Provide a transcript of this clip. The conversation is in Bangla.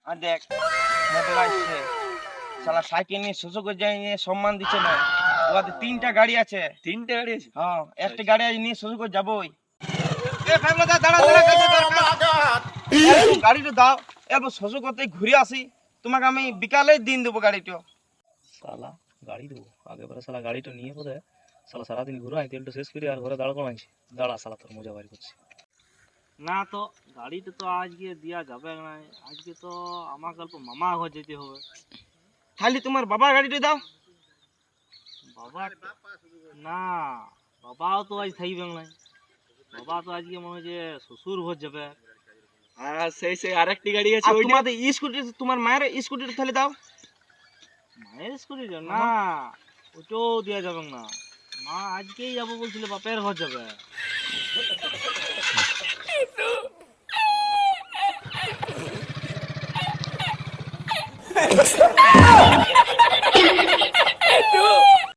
আর দেখ মোটর আসছে শালা সাইকেল নিয়ে শ্বশুর যাই নিয়ে সম্মান দিচ্ছে না। ওদের 3টা গাড়ি আছে। 3টে গাড়ি আছে? হ্যাঁ, একটা গাড়ি আজ নিয়ে শ্বশুর যাবোই। এ ফ্যামিলি দাঁড়া দাঁড়া গাড়িটা দাও, এবার শ্বশুর করতে ঘুরে আসি। তোমাকে আমি বিকালে দিন দেবো গাড়িটা। শালা গাড়ি দেবো আগেবারে, শালা গাড়িটা নিয়ে বোধহয় শালা সারাদিন ঘুরাই তেলটা শেষ করি আর ঘরে দাঁড় করাইছি। দাঁড়া শালা তোর মজা বাড়ি করছি। না তো গাড়িটা তো আজকে দেওয়া যাবে না, আজকে তো আমাকে অল্প মামা ঘর যেতে হবে। খালি তোমার বাবার গাড়িটা দাও। বাবা না, বাবাও তো আজ থাকবে না, বাবা তো আজকে মনে হয় যে শ্বশুর ঘর যাবে। হ্যাঁ সেই সেই আরেকটি গাড়ি আছে আর ওইটা। তোমাদের স্কুটি, তোমার মায়ের স্কুটিটা তাহলে দাও। মায়ের স্কুটি না, ওটাও দেওয়া যাবে না। মা আজকেই যাবো বলছিল, বাপের ঘর যাবে।